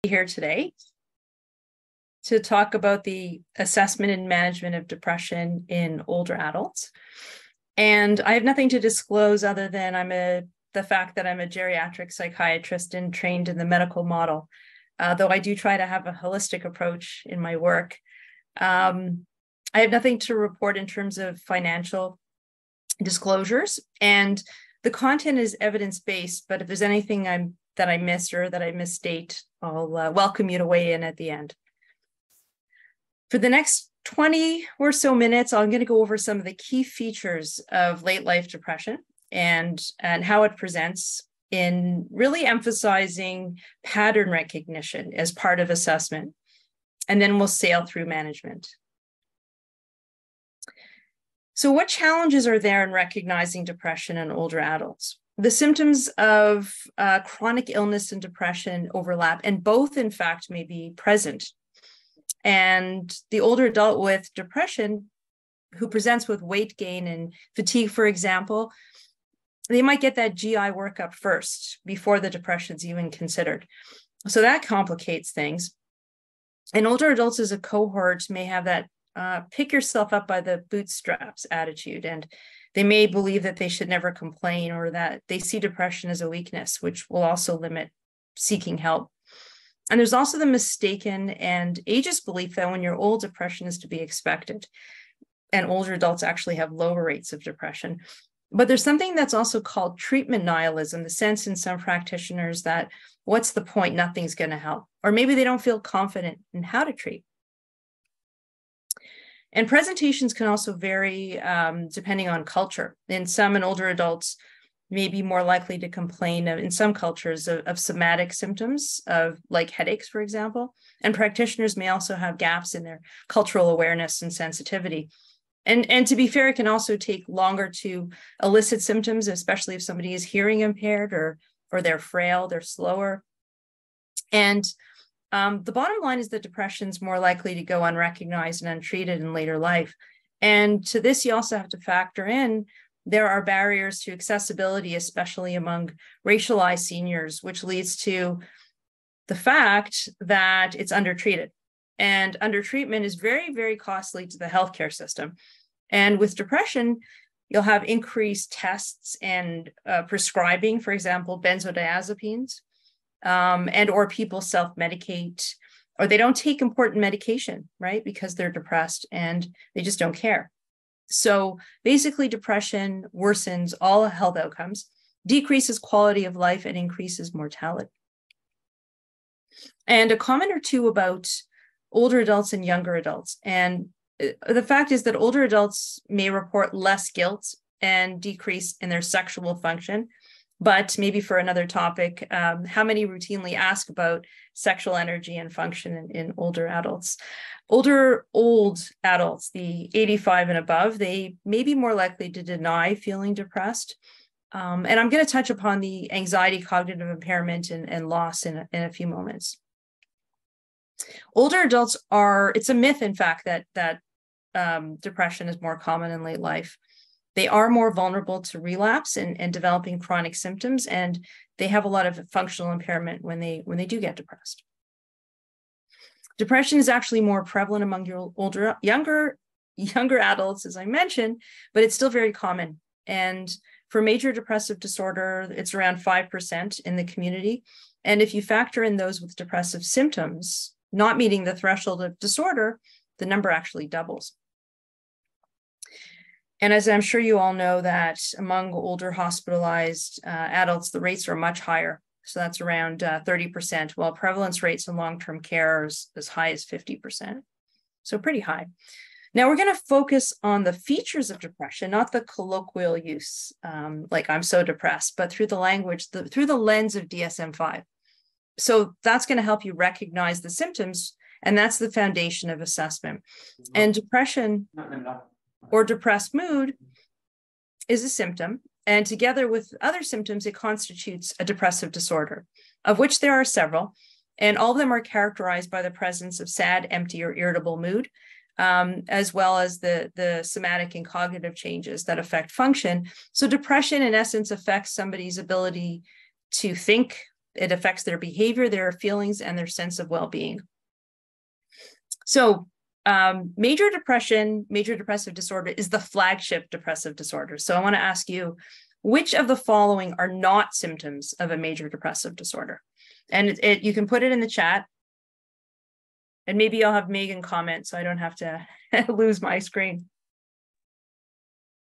Here today to talk about the assessment and management of depression in older adults. And I have nothing to disclose other than the fact that I'm a geriatric psychiatrist and trained in the medical model, though I do try to have a holistic approach in my work. I have nothing to report in terms of financial disclosures, and the content is evidence-based, but if there's anything that I missed or that I misstate, I'll welcome you to weigh in at the end. For the next 20 or so minutes, I'm going to go over some of the key features of late life depression and how it presents, in really emphasizing pattern recognition as part of assessment. And then we'll sail through management. So what challenges are there in recognizing depression in older adults? The symptoms of chronic illness and depression overlap, and both, in fact, may be present. And the older adult with depression who presents with weight gain and fatigue, for example, they might get that GI workup first before the depression's even considered. So that complicates things. And older adults as a cohort may have that pick yourself up by the bootstraps attitude, and they may believe that they should never complain, or that they see depression as a weakness, which will also limit seeking help. And there's also the mistaken and ageist belief that when you're old, depression is to be expected. And older adults actually have lower rates of depression. But there's something that's also called treatment nihilism, the sense in some practitioners that what's the point? Nothing's going to help. Or maybe they don't feel confident in how to treat. And presentations can also vary depending on culture. In some, and older adults may be more likely to complain in some cultures of somatic symptoms of like headaches, for example. And practitioners may also have gaps in their cultural awareness and sensitivity. And to be fair, it can also take longer to elicit symptoms, especially if somebody is hearing impaired or they're frail, they're slower. And the bottom line is that depression is more likely to go unrecognized and untreated in later life. And to this, you also have to factor in there are barriers to accessibility, especially among racialized seniors, which leads to the fact that it's undertreated. And undertreatment is very, very costly to the healthcare system. And with depression, you'll have increased tests and prescribing, for example, benzodiazepines, and or people self-medicate, or they don't take important medication, right? Because they're depressed and they just don't care. So basically, depression worsens all health outcomes, decreases quality of life, and increases mortality. And a comment or two about older adults and younger adults. And the fact is that older adults may report less guilt and decrease in their sexual function. But maybe for another topic, how many routinely ask about sexual energy and function in older adults? Old adults, the 85 and above, they may be more likely to deny feeling depressed. And I'm going to touch upon the anxiety, cognitive impairment, and loss in a few moments. Older adults it's a myth, in fact, that depression is more common in late life. They are more vulnerable to relapse and developing chronic symptoms, and they have a lot of functional impairment when they do get depressed. Depression is actually more prevalent among your younger adults, as I mentioned, but it's still very common. And for major depressive disorder, it's around 5% in the community. And if you factor in those with depressive symptoms not meeting the threshold of disorder, the number actually doubles. And as I'm sure you all know, that among older hospitalized adults, the rates are much higher. So that's around 30%, while prevalence rates in long-term care are as high as 50%. So pretty high. Now we're going to focus on the features of depression, not the colloquial use, like I'm so depressed, but through the language, through the lens of DSM-5. So that's going to help you recognize the symptoms, and that's the foundation of assessment. And depression or depressed mood is a symptom, and together with other symptoms, it constitutes a depressive disorder, of which there are several, and all of them are characterized by the presence of sad, empty, or irritable mood, as well as the somatic and cognitive changes that affect function. So depression, in essence, affects somebody's ability to think It affects their behavior, their feelings, and their sense of well-being. So major depression, major depressive disorder is the flagship depressive disorder. So I want to ask you, which of the following are not symptoms of a major depressive disorder? And you can put it in the chat. And maybe I'll have Megan comment so I don't have to lose my screen.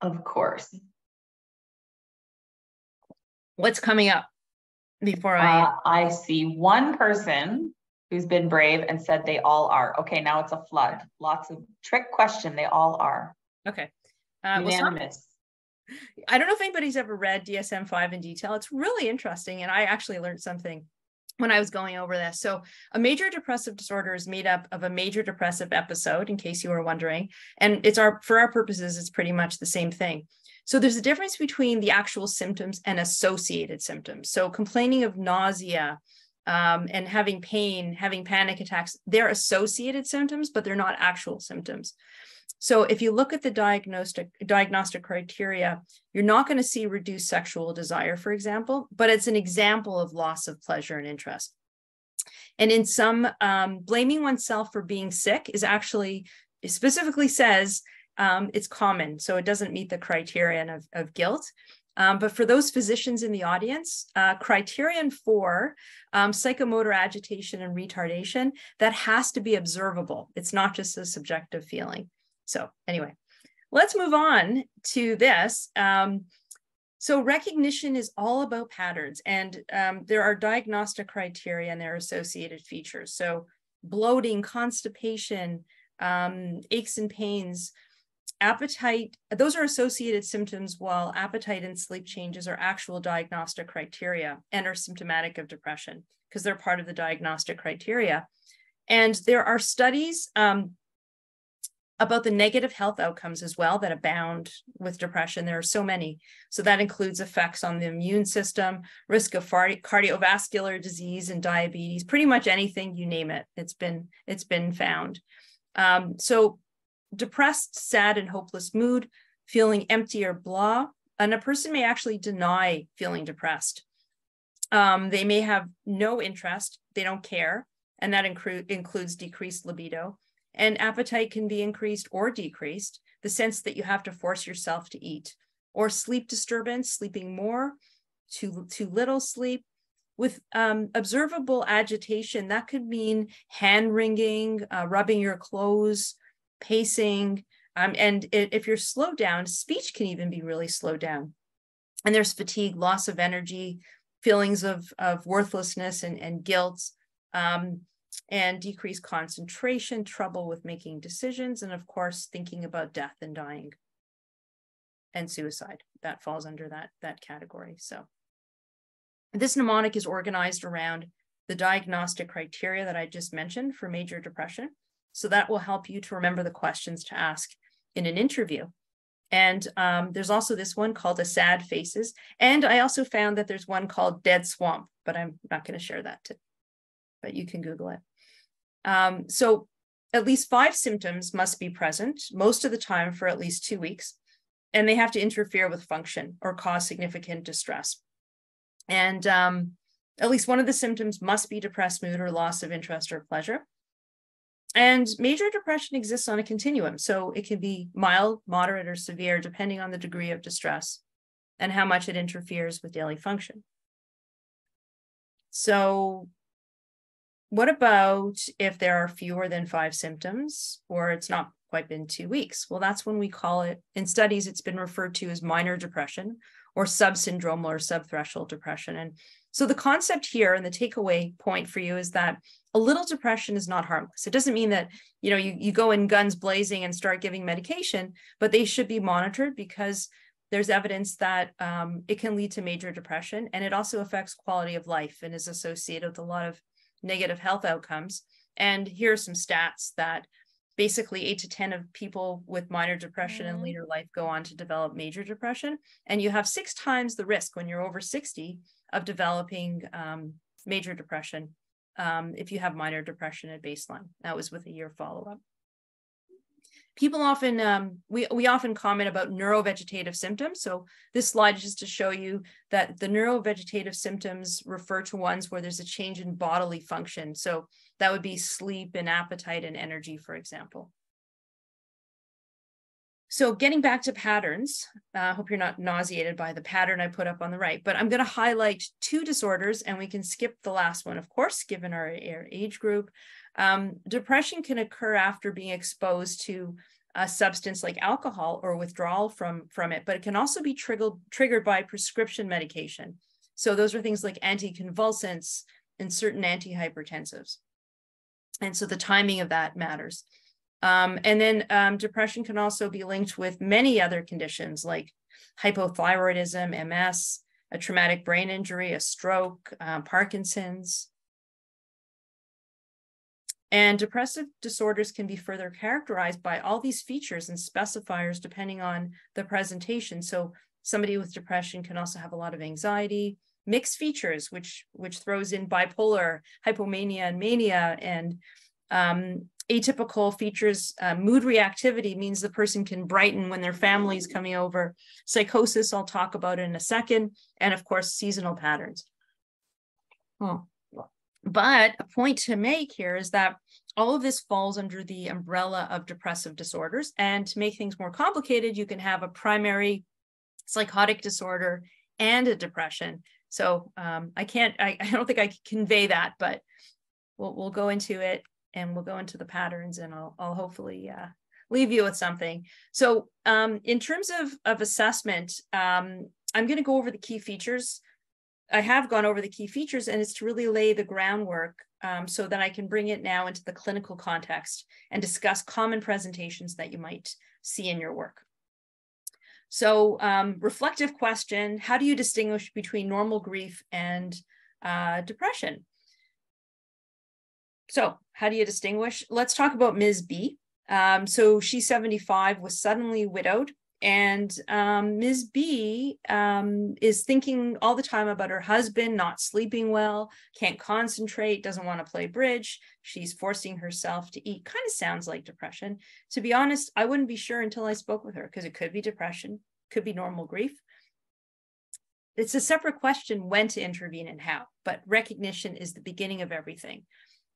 Of course. What's coming up before I see one person who's been brave and said they all are. Okay, now it's a flood. Lots of trick question. They all are. Okay. Unanimous. I don't know if anybody's ever read DSM-5 in detail. It's really interesting. And I actually learned something when I was going over this. So a major depressive disorder is made up of a major depressive episode, in case you were wondering. And for our purposes, it's pretty much the same thing. So there's a difference between the actual symptoms and associated symptoms. So complaining of nausea and having pain, having panic attacks, they're associated symptoms, but they're not actual symptoms. So if you look at the diagnostic criteria, you're not going to see reduced sexual desire, for example, but it's an example of loss of pleasure and interest. And in some, blaming oneself for being sick is actually, it specifically says it's common. So it doesn't meet the criterion of guilt. But for those physicians in the audience, criterion for psychomotor agitation and retardation, that has to be observable. It's not just a subjective feeling. So anyway, let's move on to this. So recognition is all about patterns, and there are diagnostic criteria and their associated features. So bloating, constipation, aches and pains, appetite, those are associated symptoms, while appetite and sleep changes are actual diagnostic criteria and are symptomatic of depression because they're part of the diagnostic criteria. And there are studies about the negative health outcomes as well that abound with depression. There are so many. So that includes effects on the immune system, risk of cardiovascular disease and diabetes, pretty much anything, you name it, it's been found. So depressed, sad, and hopeless mood, feeling empty or blah, and a person may actually deny feeling depressed. They may have no interest, they don't care, and that includes decreased libido. And appetite can be increased or decreased, the sense that you have to force yourself to eat, or sleep disturbance, sleeping more, too little sleep. With observable agitation, that could mean hand wringing, rubbing your clothes, pacing, and if you're slowed down, speech can even be really slowed down. And there's fatigue, loss of energy, feelings of worthlessness and guilt, and decreased concentration, trouble with making decisions, and of course, thinking about death and dying. And suicide, that falls under that category. So this mnemonic is organized around the diagnostic criteria that I just mentioned for major depression. So that will help you to remember the questions to ask in an interview. And there's also this one called a sad faces. And I also found that there's one called dead swamp, but I'm not going to share that today, but you can Google it. So at least 5 symptoms must be present most of the time for at least 2 weeks, and they have to interfere with function or cause significant distress. And at least one of the symptoms must be depressed mood or loss of interest or pleasure. And major depression exists on a continuum. So it can be mild, moderate, or severe, depending on the degree of distress and how much it interferes with daily function. So what about if there are fewer than 5 symptoms, or it's not quite been 2 weeks? Well, that's when we call it, in studies, it's been referred to as minor depression or subsyndromal or subthreshold depression. And so the concept here and the takeaway point for you is that a little depression is not harmless. It doesn't mean that, you go in guns blazing and start giving medication, but they should be monitored because there's evidence that it can lead to major depression, and it also affects quality of life and is associated with a lot of negative health outcomes. And here are some stats that basically 8 to 10 of people with minor depression in later life go on to develop major depression. And you have 6 times the risk when you're over 60 of developing major depression if you have minor depression at baseline. That was with a year follow-up. people often, we often comment about neurovegetative symptoms. So this slide is just to show you that the neurovegetative symptoms refer to ones where there's a change in bodily function. So that would be sleep and appetite and energy, for example. So getting back to patterns, I hope you're not nauseated by the pattern I put up on the right, but I'm going to highlight 2 disorders, and we can skip the last one, of course, given our age group. Depression can occur after being exposed to a substance like alcohol or withdrawal from it, but it can also be triggered by prescription medication. So those are things like anticonvulsants and certain antihypertensives. And so the timing of that matters. And then depression can also be linked with many other conditions like hypothyroidism, MS, a traumatic brain injury, a stroke, Parkinson's. And depressive disorders can be further characterized by all these features and specifiers depending on the presentation. So somebody with depression can also have a lot of anxiety, mixed features, which throws in bipolar, hypomania, and mania, and atypical features. Mood reactivity means the person can brighten when their family is coming over. Psychosis, I'll talk about in a second. And of course, seasonal patterns. But a point to make here is that all of this falls under the umbrella of depressive disorders. And to make things more complicated, you can have a primary psychotic disorder and a depression. So I don't think I can convey that, but we'll go into it, and we'll go into the patterns, and I'll hopefully leave you with something. So in terms of assessment, I'm going to go over the key features. I have gone over the key features, and it's to really lay the groundwork so that I can bring it now into the clinical context and discuss common presentations that you might see in your work. So reflective question, how do you distinguish between normal grief and depression? So how do you distinguish? Let's talk about Ms. B. So she's 75, was suddenly widowed. And Ms. B is thinking all the time about her husband, not sleeping well, can't concentrate, doesn't want to play bridge. She's forcing herself to eat. Kind of sounds like depression. To be honest, I wouldn't be sure until I spoke with her, because it could be depression, could be normal grief. It's a separate question when to intervene and how, but recognition is the beginning of everything.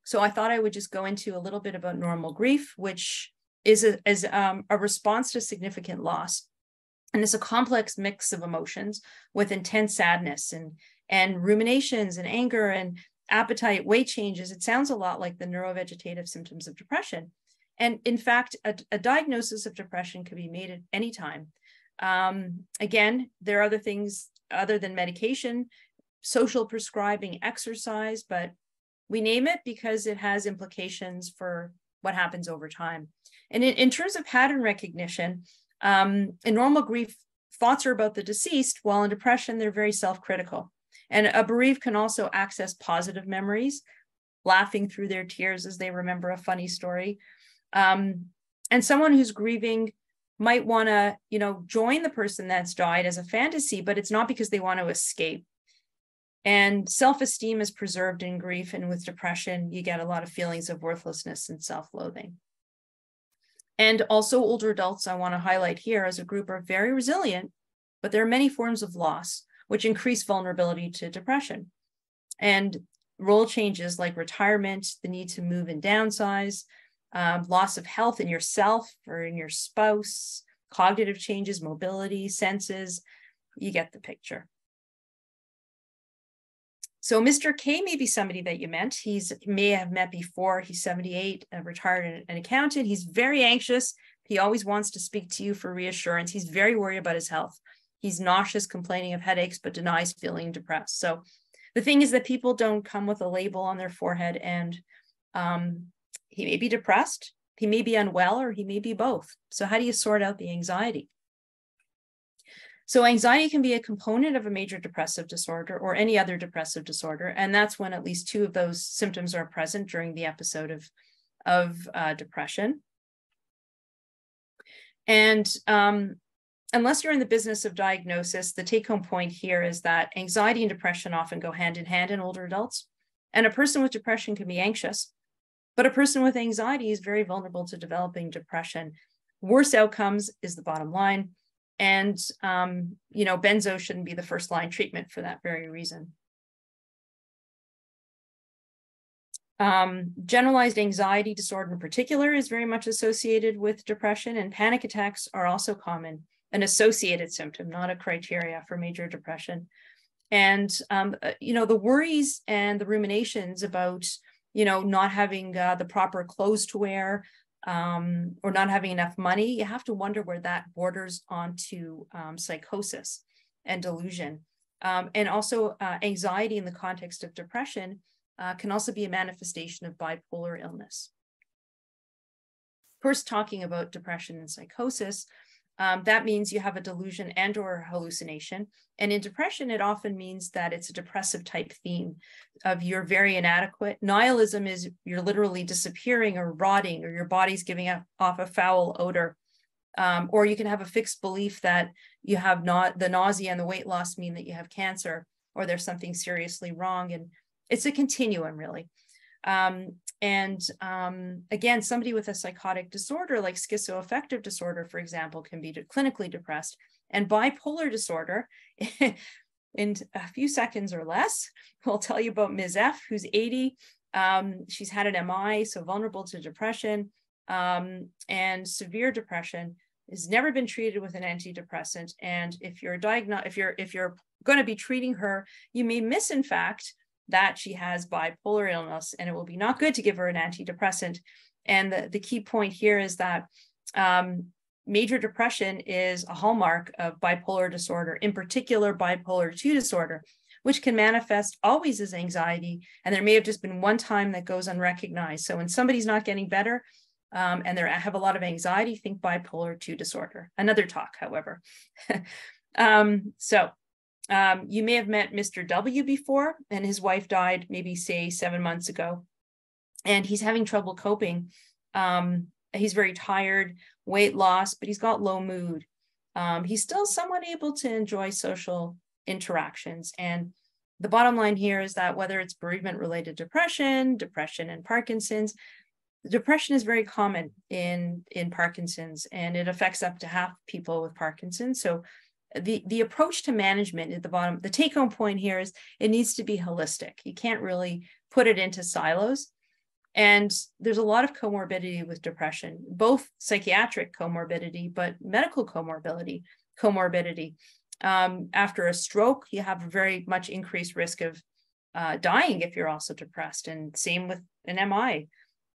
So I thought I would just go into a little bit about normal grief, which is a response to significant loss. And it's a complex mix of emotions with intense sadness and ruminations and anger and appetite, weight changes. It sounds a lot like the neurovegetative symptoms of depression. And in fact, a diagnosis of depression can be made at any time. Again, there are other things other than medication, social prescribing, exercise, but we name it because it has implications for what happens over time. And in terms of pattern recognition, in normal grief, thoughts are about the deceased, while in depression, they're very self-critical. And a bereaved can also access positive memories, laughing through their tears as they remember a funny story. And someone who's grieving might want to, join the person that's died as a fantasy, but it's not because they want to escape. And self-esteem is preserved in grief, and with depression, you get a lot of feelings of worthlessness and self-loathing. And also older adults, I want to highlight here as a group, are very resilient, but there are many forms of loss which increase vulnerability to depression. And role changes like retirement, the need to move and downsize, loss of health in yourself or in your spouse, cognitive changes, mobility, senses, you get the picture. So Mr. K may be somebody that you met. May have met before. He's 78, retired an accountant. He's very anxious. He always wants to speak to you for reassurance. He's very worried about his health. He's nauseous, complaining of headaches, but denies feeling depressed. So the thing is that people don't come with a label on their forehead, and he may be depressed, he may be unwell, or he may be both. So how do you sort out the anxiety? So anxiety can be a component of a major depressive disorder or any other depressive disorder. And that's when at least 2 of those symptoms are present during the episode of depression. And unless you're in the business of diagnosis, the take-home point here is that anxiety and depression often go hand in hand in older adults. And a person with depression can be anxious, but a person with anxiety is very vulnerable to developing depression Worse outcomes is the bottom line. And, benzo shouldn't be the first line treatment for that very reason. Generalized anxiety disorder in particular is very much associated with depression, and panic attacks are also common, an associated symptom, not a criteria for major depression. And, the worries and the ruminations about, not having the proper clothes to wear, or not having enough money, you have to wonder where that borders onto psychosis and delusion. And also anxiety in the context of depression can also be a manifestation of bipolar illness. First, talking about depression and psychosis, that means you have a delusion and or hallucination. And in depression, it often means that it's a depressive type theme of you're very inadequate. Nihilism is you're literally disappearing or rotting, or your body's giving off a foul odor. Or you can have a fixed belief that you have not the nausea and the weight loss mean that you have cancer, or there's something seriously wrong. And it's a continuum, really. Again, somebody with a psychotic disorder like schizoaffective disorder, for example, can be clinically depressed. And bipolar disorder, in a few seconds or less, we'll tell you about Ms. F, who's 80. She's had an MI, so vulnerable to depression, and severe depression, has never been treated with an antidepressant. And if you're going to be treating her, you may miss, in fact, that she has bipolar illness, and it will be not good to give her an antidepressant. And the key point here is that major depression is a hallmark of bipolar disorder, in particular bipolar 2 disorder, which can manifest always as anxiety. And there may have just been one time that goes unrecognized. So when somebody's not getting better and they have a lot of anxiety, think bipolar 2 disorder. Another talk, however. You may have met Mr. W before, and his wife died maybe, say, 7 months ago, and he's having trouble coping. He's very tired, weight loss, but he's got low mood. He's still somewhat able to enjoy social interactions. And the bottom line here is that whether it's bereavement-related depression and Parkinson's, depression is very common in Parkinson's, and it affects up to half people with Parkinson's. So the approach to management at the bottom, the take-home point here is it needs to be holistic. You can't really put it into silos. And there's a lot of comorbidity with depression, both psychiatric comorbidity, but medical comorbidity. After a stroke, you have a very much increased risk of dying if you're also depressed, and same with an MI.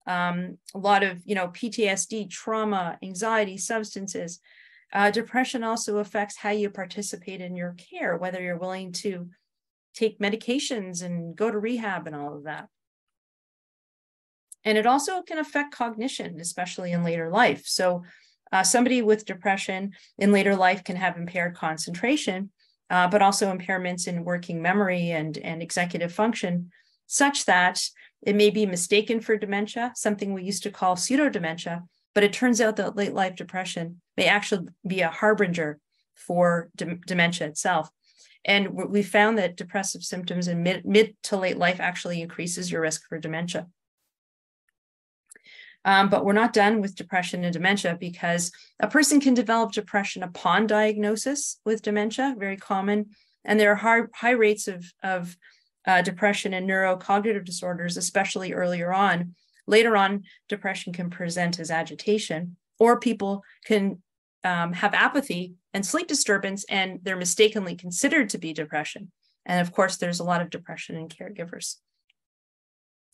A lot of, PTSD, trauma, anxiety, substances. Depression also affects how you participate in your care, whether you're willing to take medications and go to rehab and all of that. And it also can affect cognition, especially in later life. So somebody with depression in later life can have impaired concentration, but also impairments in working memory and executive function, such that it may be mistaken for dementia, something we used to call pseudodementia. But it turns out that late life depression may actually be a harbinger for dementia itself. And we found that depressive symptoms in mid to late life actually increases your risk for dementia. But we're not done with depression and dementia, because a person can develop depression upon diagnosis with dementia, very common. And there are high rates of depression and neurocognitive disorders, especially earlier on. Later on, depression can present as agitation, or people can have apathy and sleep disturbance, and they're mistakenly considered to be depression. And of course, there's a lot of depression in caregivers.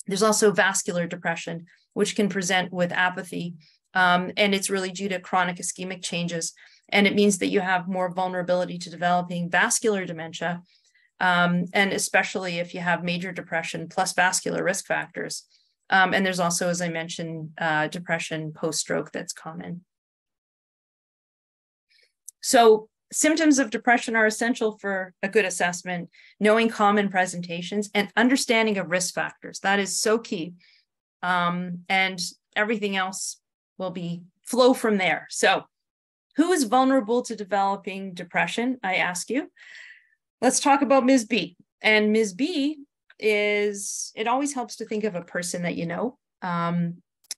There's also vascular depression, which can present with apathy, and it's really due to chronic ischemic changes. And it means that you have more vulnerability to developing vascular dementia, and especially if you have major depression plus vascular risk factors. And there's also, as I mentioned, depression post-stroke that's common. So symptoms of depression are essential for a good assessment, knowing common presentations and understanding of risk factors. That is so key. And everything else will flow from there. So who is vulnerable to developing depression, I ask you? Let's talk about Ms. B. And Ms. B it always helps to think of a person that you know.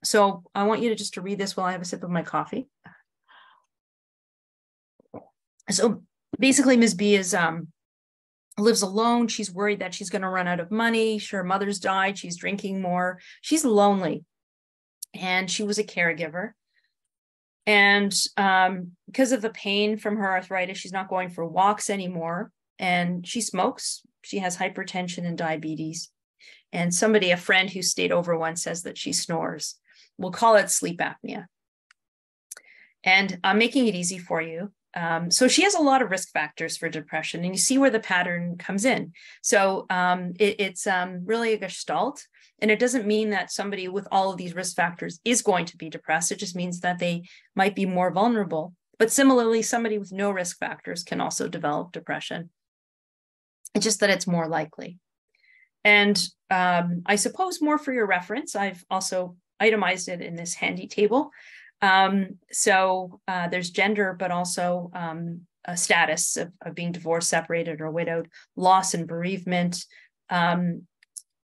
So I want you to read this while I have a sip of my coffee. So basically, Ms. B is lives alone. She's worried that she's going to run out of money. Her mother's died. She's drinking more. She's lonely, and she was a caregiver. And because of the pain from her arthritis, she's not going for walks anymore. And she smokes. She has hypertension and diabetes. And somebody, a friend who stayed over once, says that she snores. We'll call it sleep apnea. And I'm making it easy for you. So she has a lot of risk factors for depression, and you see where the pattern comes in. So it's really a gestalt, and it doesn't mean that somebody with all of these risk factors is going to be depressed. It just means that they might be more vulnerable. But similarly, somebody with no risk factors can also develop depression. It's just that it's more likely. And I suppose more for your reference, I've also itemized it in this handy table. So there's gender, but also a status of being divorced, separated, or widowed, loss and bereavement,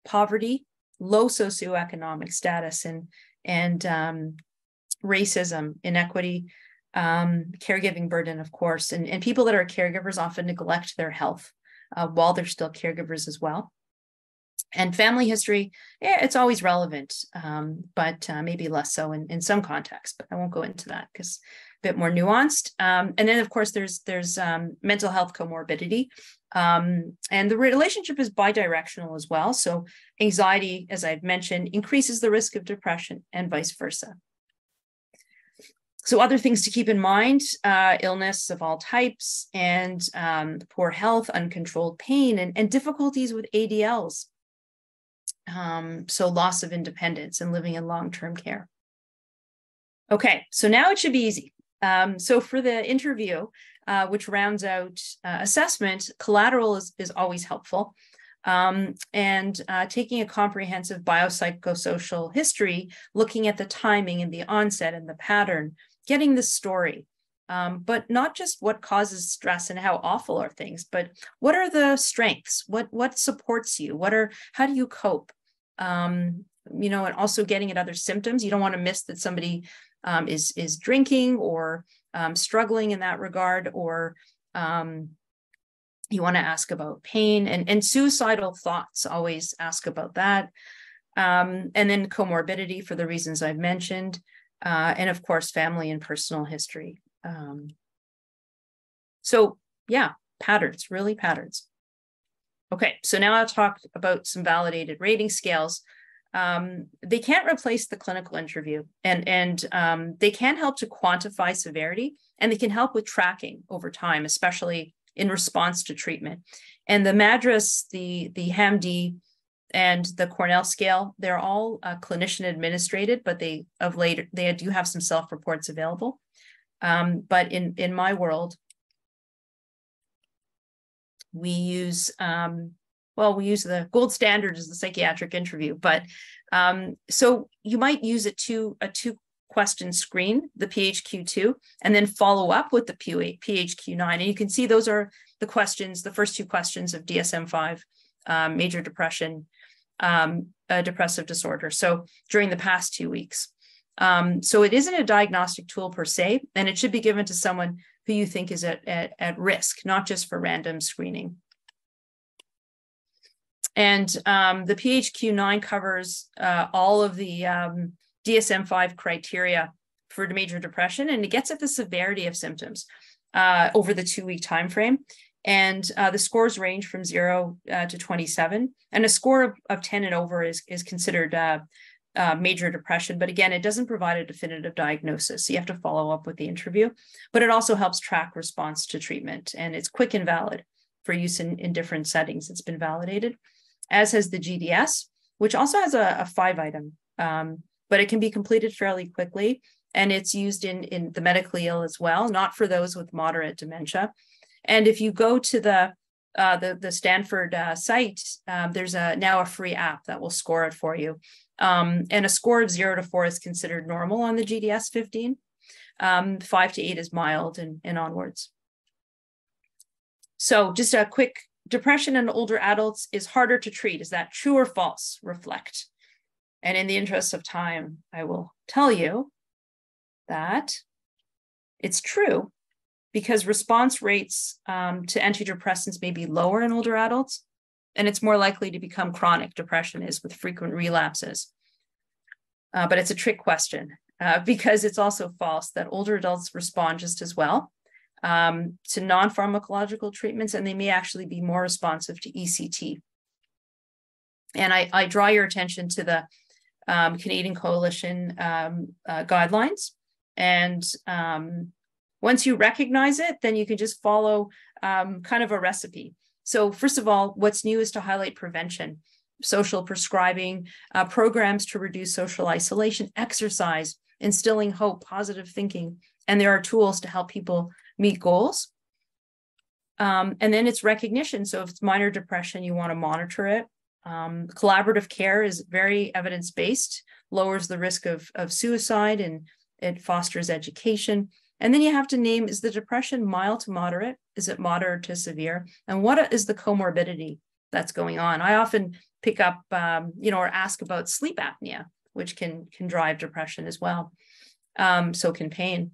poverty, low socioeconomic status, and racism, inequity, caregiving burden, of course, and people that are caregivers often neglect their health while they're still caregivers as well. And family history, yeah, it's always relevant, but maybe less so in some contexts, but I won't go into that because a bit more nuanced. And then, of course, there's mental health comorbidity. And the relationship is bidirectional as well. So anxiety, as I've mentioned, increases the risk of depression and vice versa. So other things to keep in mind, illness of all types, and poor health, uncontrolled pain, and difficulties with ADLs. So loss of independence and living in long-term care. Okay, so now it should be easy. So for the interview, which rounds out assessment, collateral is always helpful. And taking a comprehensive biopsychosocial history, looking at the timing and the onset and the pattern, getting the story, but not just what causes stress and how awful are things, but what are the strengths? What supports you? How do you cope? And also getting at other symptoms. You don't want to miss that somebody is drinking or struggling in that regard, or you want to ask about pain and suicidal thoughts. Always ask about that. And then comorbidity for the reasons I've mentioned. And of course, family and personal history. So yeah, patterns, really patterns. Okay, so now I'll talk about some validated rating scales. They can't replace the clinical interview, and they can help to quantify severity, and they can help with tracking over time, especially in response to treatment. And the MADRS, the HAM-D, and the Cornell scale, they're all clinician administrated, but they do have some self-reports available. But in my world, we use the gold standard as the psychiatric interview, but so you might use a two question screen, the PHQ-2, and then follow up with the PHQ-9. And you can see those are the questions, the first two questions of DSM-5, major depression, depressive disorder. So during the past 2 weeks. So it isn't a diagnostic tool per se, and it should be given to someone who you think is at risk, not just for random screening. And the PHQ-9 covers all of the DSM-5 criteria for major depression, and it gets at the severity of symptoms over the 2-week time frame. And the scores range from 0 to 27, and a score of 10 and over is considered major depression. But again, it doesn't provide a definitive diagnosis. So you have to follow up with the interview, but it also helps track response to treatment, and it's quick and valid for use in different settings. It's been validated, as has the GDS, which also has a 5-item, but it can be completed fairly quickly. And it's used in the medically ill as well, not for those with moderate dementia. And if you go to the Stanford site, there's now a free app that will score it for you. And a score of 0 to 4 is considered normal on the GDS-15. 5 to 8 is mild and onwards. So just a quick, depression in older adults is harder to treat. Is that true or false? Reflect. And in the interest of time, I will tell you that it's true, because response rates to antidepressants may be lower in older adults, and it's more likely to become chronic. Depression is with frequent relapses. But it's a trick question because it's also false that older adults respond just as well to non-pharmacological treatments, and they may actually be more responsive to ECT. And I draw your attention to the Canadian Coalition guidelines. And once you recognize it, then you can just follow kind of a recipe. So first of all, what's new is to highlight prevention, social prescribing, programs to reduce social isolation, exercise, instilling hope, positive thinking, and there are tools to help people meet goals. And then it's recognition. So if it's minor depression, you want to monitor it. Collaborative care is very evidence-based, lowers the risk of suicide, and it fosters education. And then you have to name, is the depression mild to moderate? Is it moderate to severe? And what is the comorbidity that's going on? I often pick up, or ask about sleep apnea, which can drive depression as well. So can pain.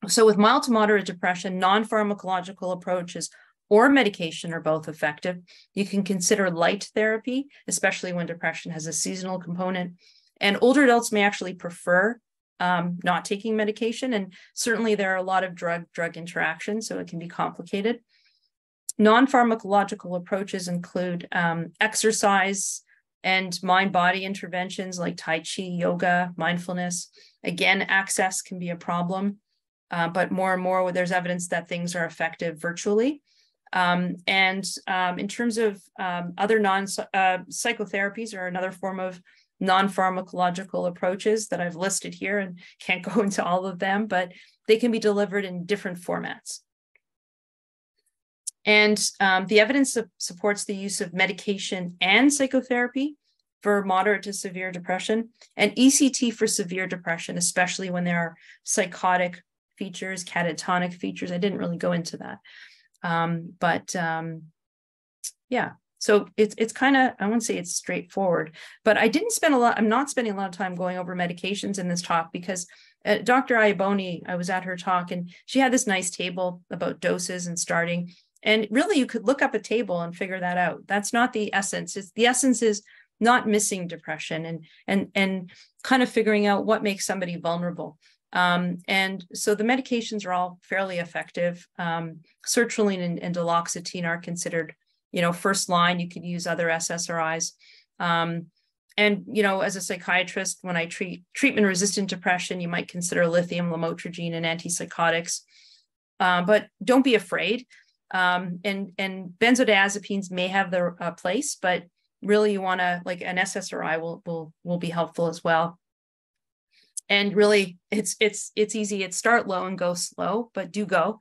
So with mild to moderate depression, non-pharmacological approaches or medication are both effective. You can consider light therapy, especially when depression has a seasonal component. And older adults may actually prefer not taking medication. And certainly there are a lot of drug interactions, so it can be complicated. Non-pharmacological approaches include exercise and mind-body interventions like Tai Chi, yoga, mindfulness. Again, access can be a problem, but more and more there's evidence that things are effective virtually. In terms of other psychotherapies are another form of non-pharmacological approaches that I've listed here and can't go into all of them, but they can be delivered in different formats. And the evidence supports the use of medication and psychotherapy for moderate to severe depression, and ECT for severe depression, especially when there are psychotic features, catatonic features. I didn't really go into that. Yeah, so it's kind of, I wouldn't say it's straightforward, but I'm not spending a lot of time going over medications in this talk because Dr. Iaboni, I was at her talk and she had this nice table about doses and starting. And really, you could look up a table and figure that out. That's not the essence. The essence is not missing depression and kind of figuring out what makes somebody vulnerable. And so the medications are all fairly effective. Sertraline and duloxetine are considered, first line. You could use other SSRIs. And, as a psychiatrist, when I treat treatment-resistant depression, you might consider lithium, lamotrigine, and antipsychotics. But don't be afraid. And benzodiazepines may have their place, but really you want to, like, an SSRI will be helpful as well. And really it's easy. It's start low and go slow, but do go.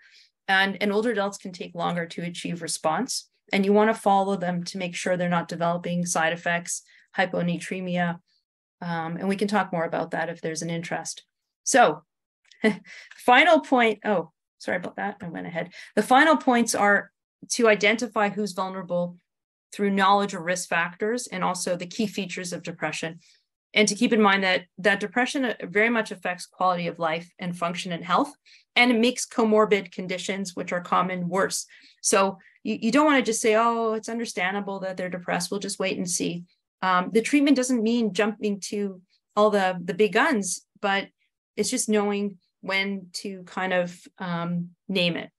And older adults can take longer to achieve response. And you want to follow them to make sure they're not developing side effects, hyponatremia. And we can talk more about that if there's an interest. So final point. Oh, sorry about that. I went ahead. The final points are to identify who's vulnerable through knowledge of risk factors and also the key features of depression. And to keep in mind that depression very much affects quality of life and function and health, and it makes comorbid conditions, which are common, worse. So you don't want to just say, oh, it's understandable that they're depressed, we'll just wait and see. The treatment doesn't mean jumping to all the big guns, but it's just knowing when to kind of name it.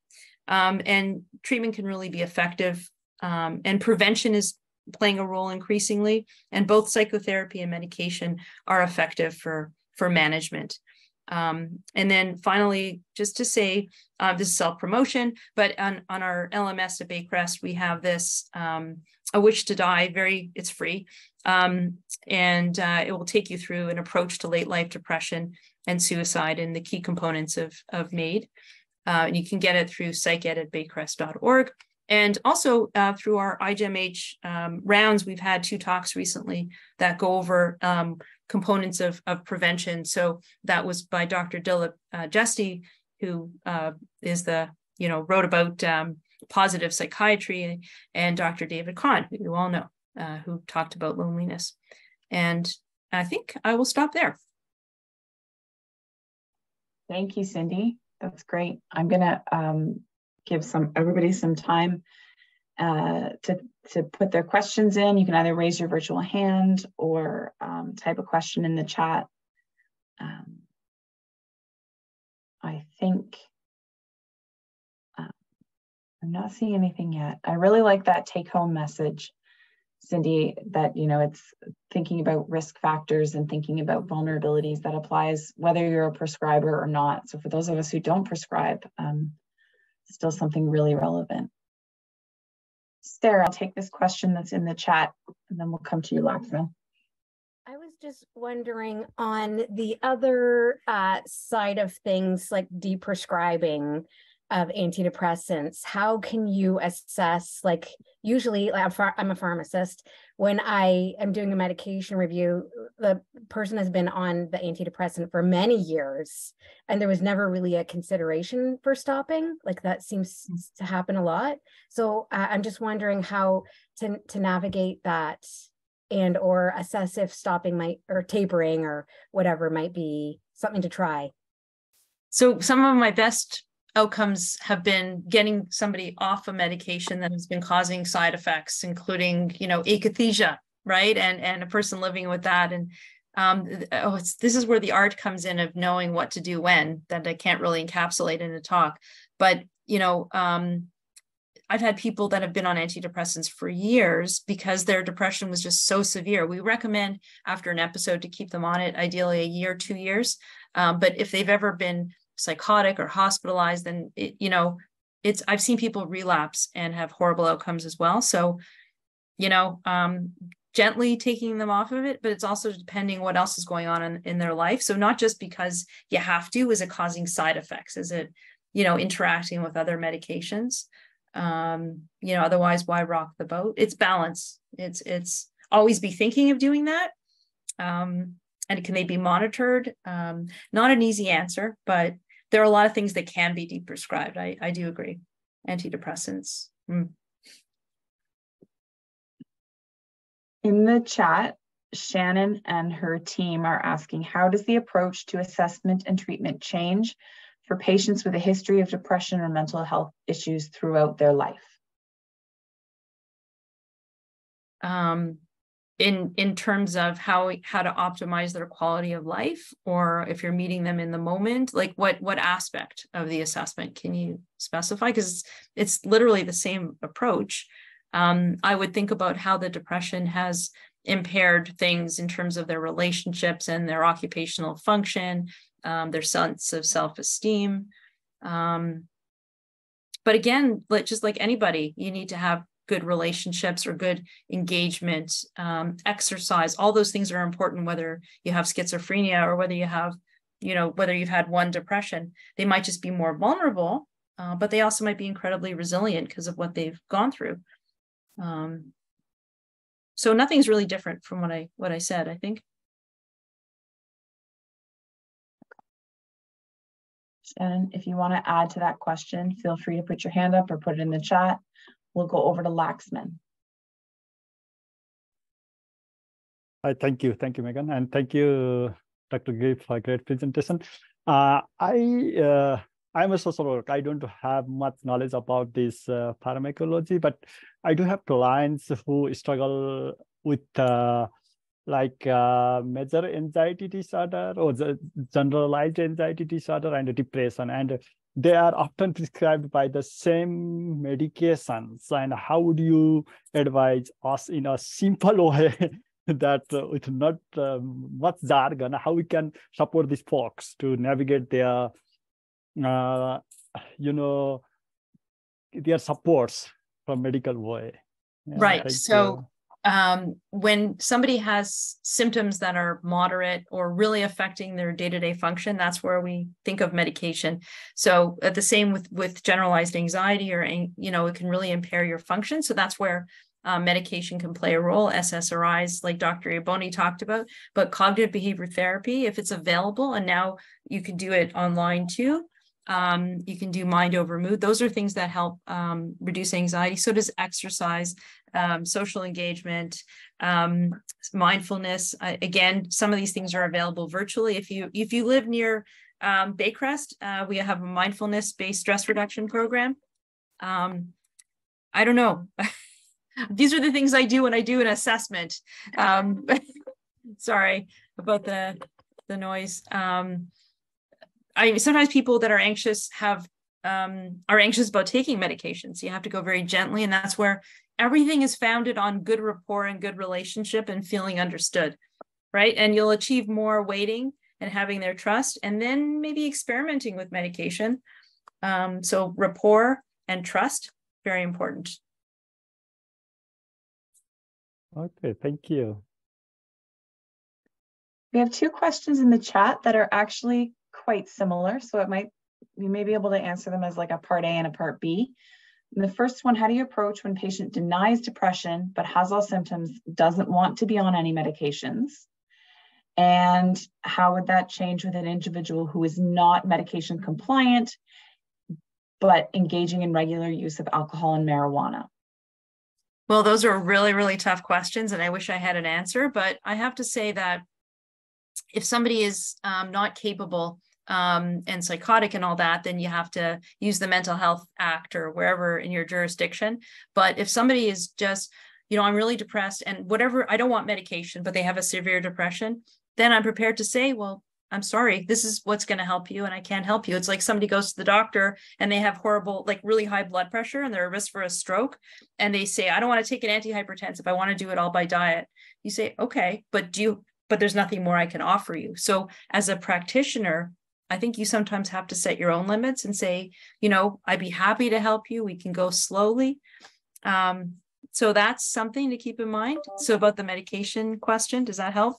And treatment can really be effective. And prevention is playing a role increasingly, and both psychotherapy and medication are effective for management. And then finally, just to say, this is self-promotion, but on our LMS at Baycrest, we have this A Wish to Die, it's free. And it will take you through an approach to late life depression and suicide and the key components of MAID. And you can get it through psyched@baycrest.org. And also through our IGMH rounds, we've had 2 talks recently that go over components of prevention. So that was by Dr. Dilip Jesti, who is wrote about positive psychiatry, and Dr. David Kahn, who you all know, who talked about loneliness. And I think I will stop there. Thank you, Cindy. That's great. I'm gonna give everybody some time to put their questions in. You can either raise your virtual hand or type a question in the chat. I think I'm not seeing anything yet. I really like that take-home message, Cindy, that, it's thinking about risk factors and thinking about vulnerabilities. That applies whether you're a prescriber or not. So for those of us who don't prescribe, still something really relevant. Sarah, I'll take this question that's in the chat and then we'll come to you, Laxman. I was just wondering, on the other side of things like deprescribing of antidepressants, how can you assess, like, usually I'm a pharmacist, when I am doing a medication review, the person has been on the antidepressant for many years and there was never really a consideration for stopping. Like, that seems to happen a lot. So I'm just wondering how to navigate that, and or assess if stopping or tapering or whatever might be something to try. So some of my best outcomes have been getting somebody off a medication that has been causing side effects, including, akathisia, right? And a person living with that. And this is where the art comes in of knowing what to do when, that I can't really encapsulate in a talk. But, I've had people that have been on antidepressants for years because their depression was just so severe. We recommend after an episode to keep them on it, ideally a year, 2 years. But if they've ever been psychotic or hospitalized, then I've seen people relapse and have horrible outcomes as well. So, gently taking them off of it, but it's also depending what else is going on in their life. So not just because you have to, is it causing side effects? Is it, interacting with other medications? Otherwise, why rock the boat? It's balance. It's always be thinking of doing that. And can they be monitored? Not an easy answer, but there are a lot of things that can be deprescribed. I do agree. Antidepressants. In the chat, Shannon and her team are asking, how does the approach to assessment and treatment change for patients with a history of depression or mental health issues throughout their life? In terms of how to optimize their quality of life, or if you're meeting them in the moment, like what aspect of the assessment can you specify? Because it's literally the same approach. I would think about how the depression has impaired things in terms of their relationships and their occupational function, their sense of self-esteem. But again, just like anybody, you need to have good relationships or good engagement, exercise. All those things are important, whether you have schizophrenia or whether you have, whether you've had one depression. They might just be more vulnerable, but they also might be incredibly resilient because of what they've gone through. So nothing's really different from what I said, I think. Shannon, if you want to add to that question, feel free to put your hand up or put it in the chat. We'll go over to Laxman. Thank you, Megan, and thank you, Dr. Gibb, for a great presentation. I'm a social worker. I don't have much knowledge about this pharmacology, but I do have clients who struggle with major anxiety disorder or the generalized anxiety disorder and depression, and they are often prescribed by the same medications. And how would you advise us in a simple way that with not much jargon, how we can support these folks to navigate their, their supports from medical way? Right. So when somebody has symptoms that are moderate or really affecting their day-to-day function, that's where we think of medication. So the same with generalized anxiety, or, it can really impair your function. So that's where medication can play a role, SSRIs, like Dr. Iaboni talked about, but cognitive behavior therapy, if it's available, and now you can do it online too. You can do mind over mood. Those are things that help reduce anxiety. So does exercise, social engagement, mindfulness. Again, some of these things are available virtually. If you live near Baycrest, we have a mindfulness-based stress reduction program. I don't know. These are the things I do when I do an assessment. Sorry about the noise. Sometimes people that are anxious are anxious about taking medications. You have to go very gently, and that's where everything is founded on good rapport and good relationship and feeling understood, right? And you'll achieve more waiting and having their trust, and then maybe experimenting with medication. So rapport and trust, very important. Okay, thank you. We have 2 questions in the chat that are actually quite similar, so we may be able to answer them as like a part A and a part B. And the first one, how do you approach when patient denies depression but has all symptoms, doesn't want to be on any medications? And how would that change with an individual who is not medication compliant but engaging in regular use of alcohol and marijuana? Well, those are really, really tough questions, and I wish I had an answer, but I have to say that if somebody is not capable and psychotic and all that, then you have to use the Mental Health Act or wherever in your jurisdiction. But if somebody is just, I'm really depressed and whatever, I don't want medication, but they have a severe depression, then I'm prepared to say, well, I'm sorry, this is what's going to help you and I can't help you. It's like somebody goes to the doctor and they have horrible, like really high blood pressure and they're at risk for a stroke. And they say, I don't want to take an antihypertensive. I want to do it all by diet. You say, okay, but there's nothing more I can offer you. So as a practitioner, I think you sometimes have to set your own limits and say, I'd be happy to help you. We can go slowly. So that's something to keep in mind. So about the medication question, does that help?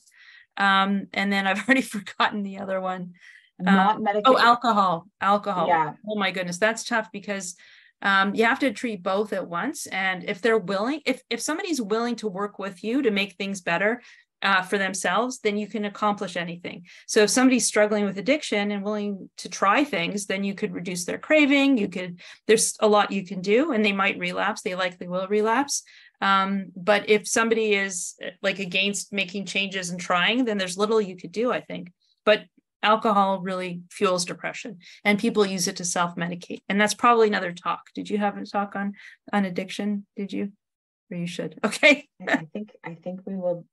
And then I've already forgotten the other one. Not medication. Oh, alcohol. Yeah. Oh my goodness. That's tough because you have to treat both at once. And if they're willing, if somebody's willing to work with you to make things better for themselves, then you can accomplish anything. So if somebody's struggling with addiction and willing to try things, then you could reduce their craving. There's a lot you can do, and they might relapse. They likely will relapse. But if somebody is like against making changes and trying, then there's little you could do, I think. But alcohol really fuels depression, and people use it to self-medicate. And that's probably another talk. Did you have a talk on addiction? Did you? Or you should. Okay. I think we will.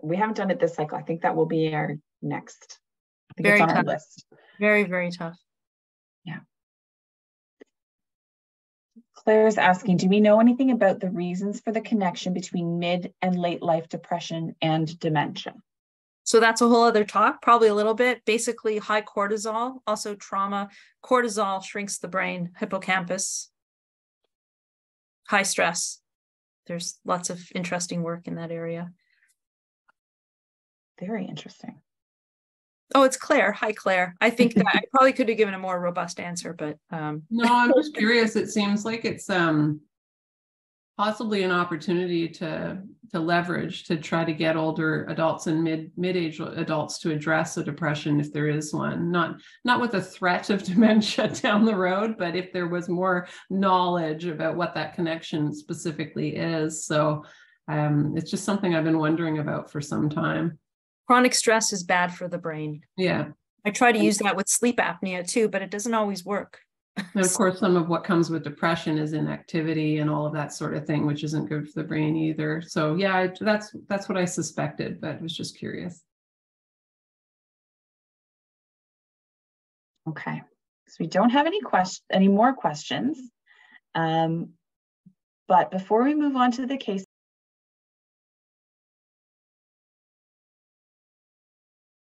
We haven't done it this cycle. I think that will be our next. I think Very it's on tough. our list. Very, very tough. Yeah. Claire's asking, do we know anything about the reasons for the connection between mid and late life depression and dementia? So that's a whole other talk, probably a little bit. Basically, high cortisol, also trauma. Cortisol shrinks the brain, hippocampus. High stress. There's lots of interesting work in that area. Very interesting. Oh, it's Claire. Hi, Claire. I think that I probably could have given a more robust answer, but no, I'm just curious. It seems like it's possibly an opportunity to leverage to try to get older adults and mid-age adults to address a depression if there is one. Not with a threat of dementia down the road, but if there was more knowledge about what that connection specifically is. So it's just something I've been wondering about for some time. Chronic stress is bad for the brain. Yeah. I try to use that with sleep apnea too, but it doesn't always work. And of course, some of what comes with depression is inactivity and all of that sort of thing, which isn't good for the brain either. So yeah, that's what I suspected, but I was just curious. Okay, so we don't have any more questions. But before we move on to the case